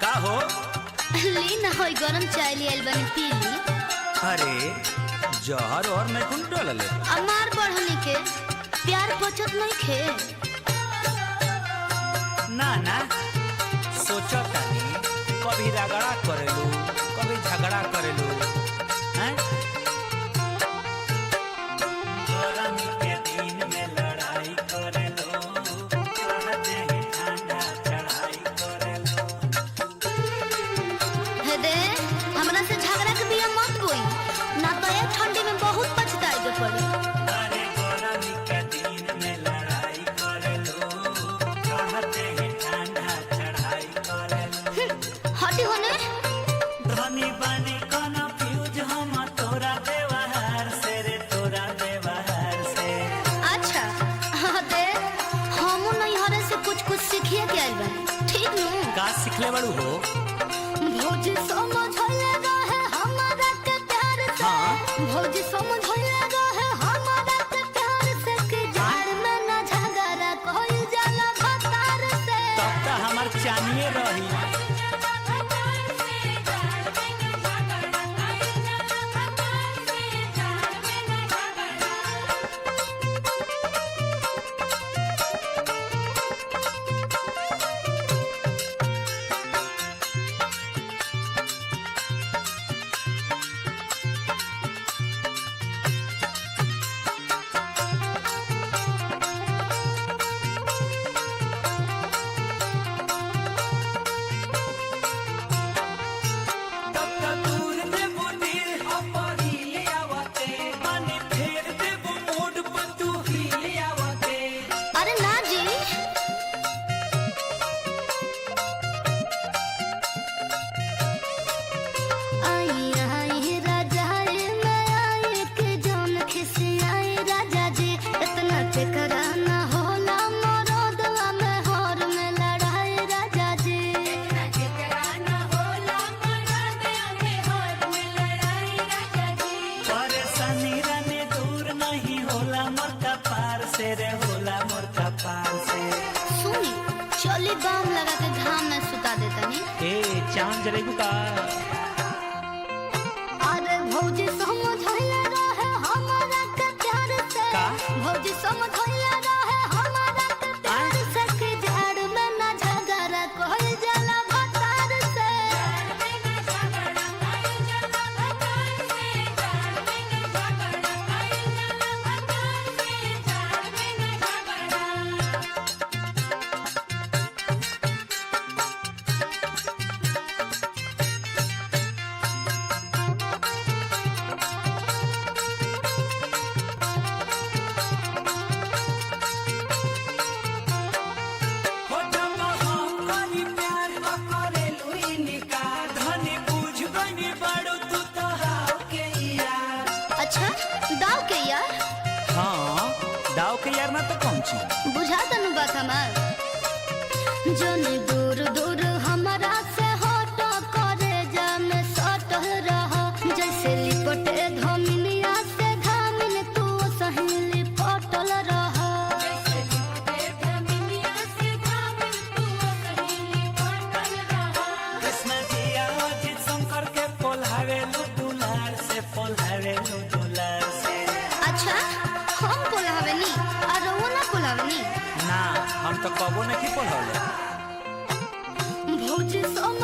का हो? ली ना होई गरम चाय ले आइल बनी पी ली। अरे जहर और नहीं कुन डलले। अमार बढ़नी के प्यार बचत नहीं खे। ना ना सोचो तानी कभी रगड़ा करेलू कभी झगड़ा करेलू हैं? गरमी के दिन में लड़ाई करेलो कहते हैं ठंडा चढ़ाई करेलो। हे दे हमरा से झगड़ा के बिया मत बोई ना तो ये ठंडी में बहुत पछताए के पड़ी। अरे गरमी के दिन में लड़ाई करेलो कहते हैं ठंडा चढ़ाई करेलो। हटी होने धनी बनी कोनो फ्यूज हम तोरा व्यवहार से रे तोरा व्यवहार से। अच्छा हाँ दे हम नहीं हरे से कुछ सीखिए के आइल बनी ठीक नु। का सिखले बड़ू हो? भौजी समझले रहे हमारा के प्यार से। हाँ। भौजी समझले रहे हमारा के प्यार से कि जाड़ में न झगड़ा कोई जाला भतार से। तब तो हमार चानिए रही। अरे ना जी आई आई राजा मैं आई के जौन खिसियाई राजा जी इतना चकरा ना होला मरदवा में हर में लड़ाई राजा जी। इतना चकरा ना होला मरदवा में हर में लड़ाई राजा जी। परेशानी रहने दूर नहीं होला मोर कपार से रे होला मोर कपार से। सुनी चली बाम लगा के घाम में सुता देता नी। ए चांद जलेबू का अरे भौजी समझले रहे हमारा के प्यार से। का? भौजी समझले रहे हमारा के प्यार से कि जाड़ में न झगड़ा कोई जाला भतार से। हो जब हम करी प्यार करेलू इनकार धनी बुझ गनी बड़ू तू तो हाव के यार। अच्छा दाव के यार हाँ दाव के यार ना तो कौन ची बुझा तनु बात हमार। जन दूर दूर हमारा से हट करे जा में सट रह जैसे लिपटे धमिनिया से धामिन तू सही लिपटल रह। कृष्ण जी अजित शंकर के पोल्हावेलू दुलार से पोल्हावेलू दुलार से। अच्छा हम बोलावे नी और वो ना बोलावे नी। ना हम तो कबो नहीं पोल्हावे। भौजी सम